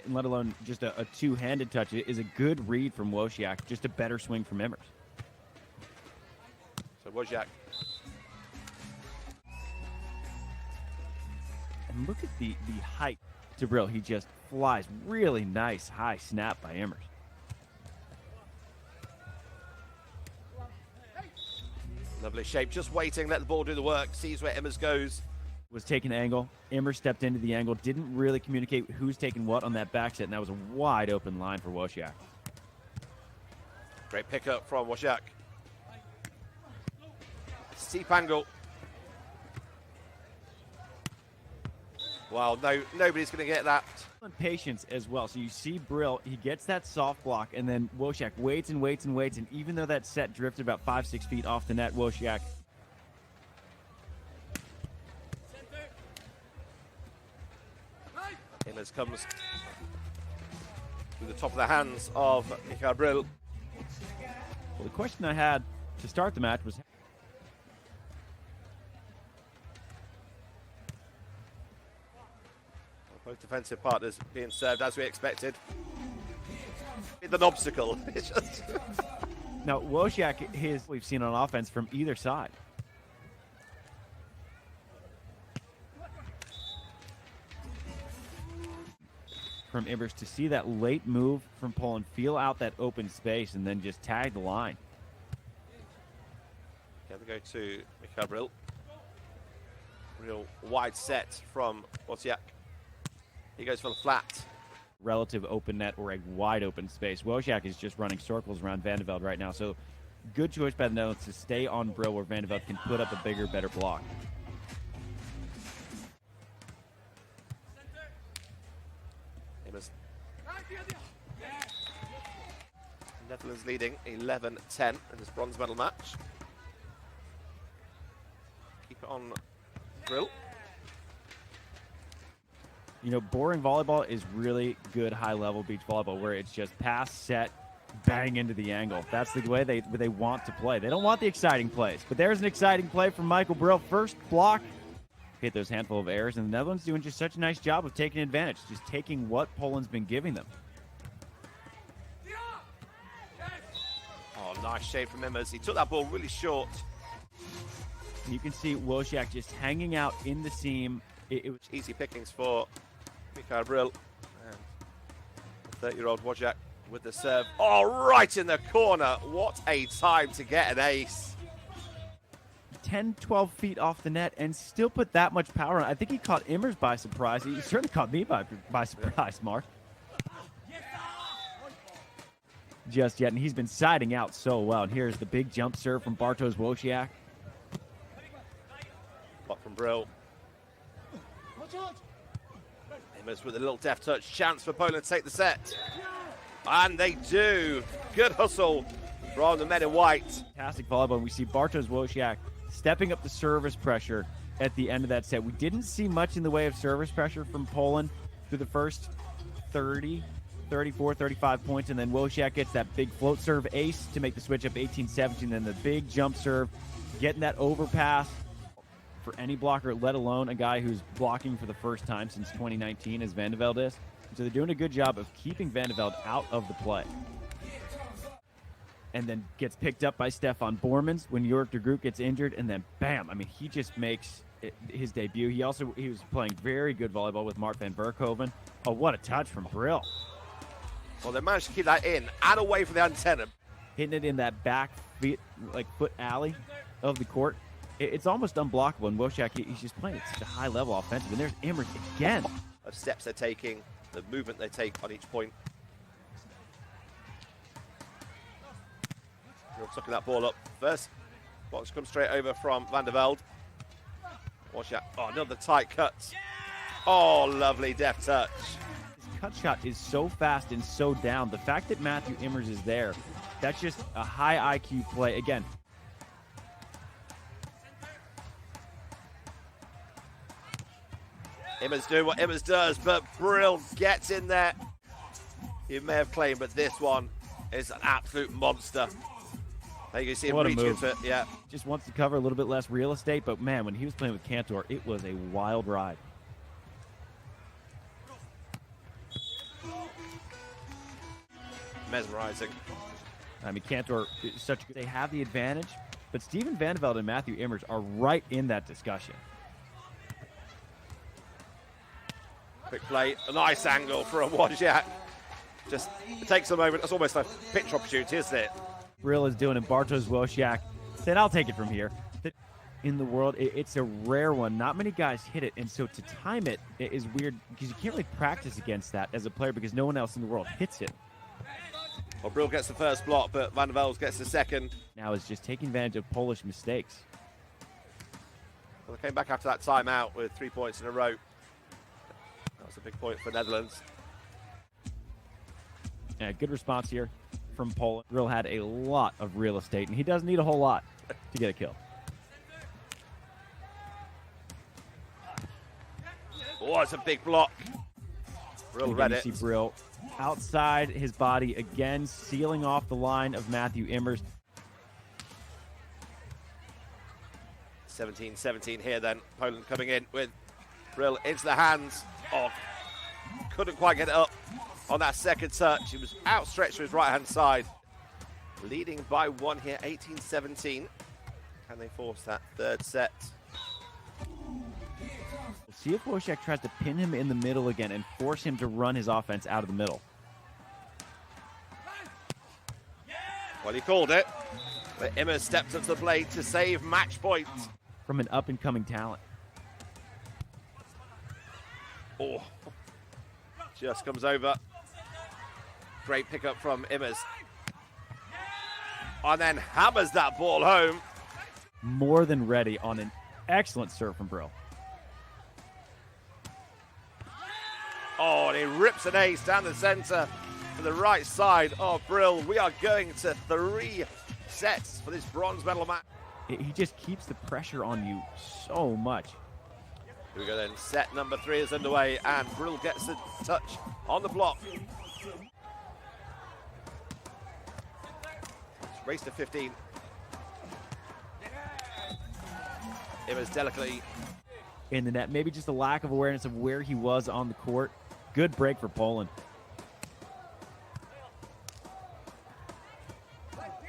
let alone just a two-handed touch. It is a good read from Łosiak, just a better swing from Immers. So Łosiak. And look at the height to Bryl. He just flies. Really nice high snap by Immers. Lovely shape, just waiting, let the ball do the work, sees where Immers goes. Was taking an angle. Immers stepped into the angle, didn't really communicate who's taking what on that back set, and that was a wide open line for Łosiak. Great pickup from Łosiak. Steep angle. Wow, no, nobody's going to get that. Patience as well. So you see Bryl, he gets that soft block, and then Łosiak waits and waits and waits, and even though that set drifted about 5-6 feet off the net, Łosiak Immers comes through the top of the hands of Bryl. Well, the question I had to start the match was, both defensive partners being served as we expected. It's an obstacle. It's just now Łosiak, we've seen on offense from either side. From Immers to see that late move from Poland, feel out that open space, and then just tag the line. Yeah, they go to Bryl. Real wide set from Łosiak. He goes for the flat. Relative open net or a wide open space. Łosiak is just running circles around Velde right now, so good choice by the Netherlands to stay on Bryl where Velde can put up a bigger, better block. Immers. Netherlands leading 11-10 in this bronze medal match. Keep it on Bryl. You know, boring volleyball is really good high-level beach volleyball where it's just pass, set, bang into the angle. That's the way they want to play. They don't want the exciting plays, but there's an exciting play from Michael Bryl. First block, hit those handful of errors, and the Netherlands doing just such a nice job of taking advantage, just taking what Poland's been giving them. Oh, nice shave from Immers. He took that ball really short. You can see Łosiak just hanging out in the seam. It was easy pickings for Bryl. And the 30-year-old Łosiak with the serve. Oh, right in the corner. What a time to get an ace. 10, 12 feet off the net and still put that much power on. I think he caught Immers by surprise. He certainly caught me by surprise, Mark. Just yet, and he's been siding out so well. And here's the big jump serve from Bartosz Łosiak. Block from Bryl. Immers with a little deft touch. Chance for Poland to take the set. And they do. Good hustle from the men in white. Fantastic volleyball. We see Bartosz Łosiak stepping up the service pressure at the end of that set. We didn't see much in the way of service pressure from Poland through the first 30, 34, 35 points, and then Łosiak gets that big float serve ace to make the switch up 18-17, then the big jump serve, getting that overpass for any blocker, let alone a guy who's blocking for the first time since 2019 as Velde is. So they're doing a good job of keeping Velde out of the play. And then gets picked up by Stefan Bormans when Jörg de Groot gets injured, and then bam, I mean, he just makes his debut. He was playing very good volleyball with Mart van Berkhoven. Oh, what a touch from Bryl. Well, they managed to keep that in and away from the antenna. Hitting it in that back foot alley of the court. It's almost unblockable, and Łosiak, he's just playing at such a high level offensive. And there's Immers again. Of steps they're taking, the movement they take on each point. You're sucking that ball up first. Box comes straight over from Van der Velde. Łosiak, oh, another tight cut. Oh, lovely deft touch. His cut shot is so fast and so down. The fact that Matthew Immers is there, that's just a high IQ play. Again, Immers doing what Immers does, but Bryl gets in there. You may have claimed, but this one is an absolute monster. There you can see him reach into it. Yeah. Just wants to cover a little bit less real estate, but man, when he was playing with Cantor, it was a wild ride. mesmerizing. I mean, Cantor is such a good. They have the advantage, but Steven Van Velde and Matthew Immers are right in that discussion. Quick play, a nice angle for a Łosiak. Just it takes a moment. It's almost a pitch opportunity, isn't it? Bryl is doing it. Bartosz Łosiak said, "I'll take it from here." In the world, it's a rare one. Not many guys hit it, and so to time it is weird because you can't really practice against that as a player because no one else in the world hits it. Well, Bryl gets the first block, but Van Velde gets the second. Now is just taking advantage of Polish mistakes. Well, they came back after that timeout with 3 points in a row. That was a big point for Netherlands. Yeah, good response here from Poland. Bryl had a lot of real estate, and he doesn't need a whole lot to get a kill. Oh, it's a big block. Bryl read you it. See Bryl outside his body again, sealing off the line of Matthew Immers. 17-17 here then. Poland coming in with Bryl into the hands. Oh, couldn't quite get it up on that second touch. He was outstretched to his right-hand side. Leading by one here, 18-17. Can they force that third set? See if Łosiak tries to pin him in the middle again and force him to run his offense out of the middle. Well, he called it, but Immers stepped up to the plate to save match point. From an up-and-coming talent. Oh, just comes over. Great pickup from Immers. And then hammers that ball home. More than ready on an excellent serve from Bryl. Oh, and he rips an ace down the center to the right side of Bryl. We are going to 3 sets for this bronze medal match. He just keeps the pressure on you so much. Here we go then. Set number 3 is underway, and Bryl gets a touch on the block. Race to 15. Immers delicately in the net. Maybe just a lack of awareness of where he was on the court. Good break for Poland.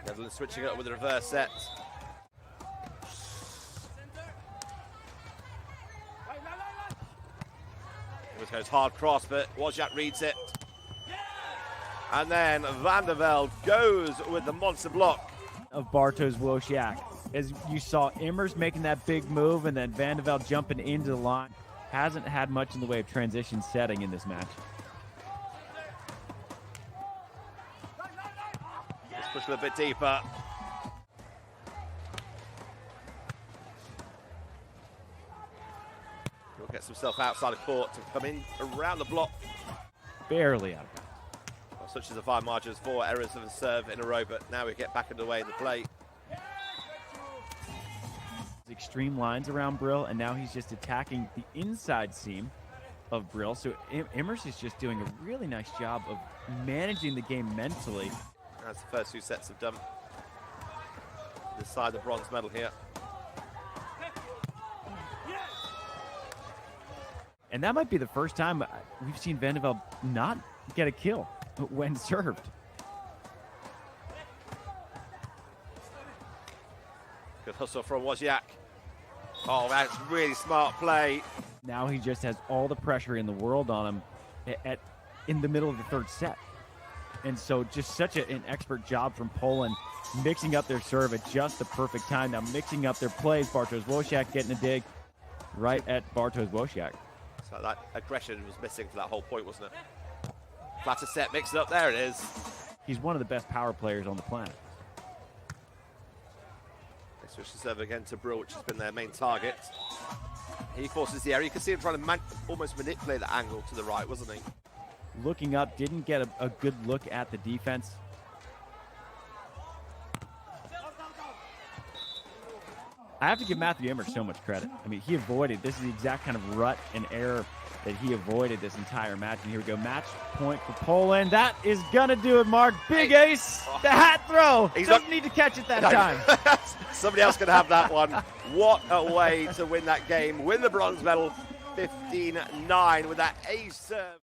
Netherlands switching it up with a reverse set. Immers goes hard cross, but Łosiak reads it. And then Van der Velde goes with the monster block of Bartosz Łosiak. As you saw, Immers making that big move and then Van der Velde jumping into the line. Hasn't had much in the way of transition setting in this match. Let's push a little bit deeper. He'll get himself outside of court to come in around the block. Barely out of bounds. Well, such as the 5 margins, 4 errors of the serve in a row, but now we get back underway in the play. Extreme lines around Bryl, and now he's just attacking the inside seam of Bryl. So Immers is just doing a really nice job of managing the game mentally. As the first 2 sets have done. Decide the bronze medal here. And that might be the first time we've seen Van der Velde not get a kill when served. Good hustle from Łosiak. Oh, that's really smart play. Now he just has all the pressure in the world on him in the middle of the third set. And so just such an expert job from Poland, mixing up their serve at just the perfect time. Now mixing up their plays. Bartosz Łosiak getting a dig right at Bartosz Łosiak. So that aggression was missing for that whole point, wasn't it? Flatter set, mix it up. There it is. He's one of the best power players on the planet. They switch the serve again to Bryl, which has been their main target. He forces the area. You can see him trying to almost manipulate the angle to the right, wasn't he? Looking up, didn't get a good look at the defense. I have to give Matthew Immers so much credit. I mean, he avoided, this is the exact kind of rut and error that he avoided this entire match. And here we go, match point for Poland. That is gonna do it, Mark. Big ace, the hat throw. He doesn't need to catch it that time. Somebody else can have that one. What a way to win that game. Win the bronze medal, 15-9 with that ace serve.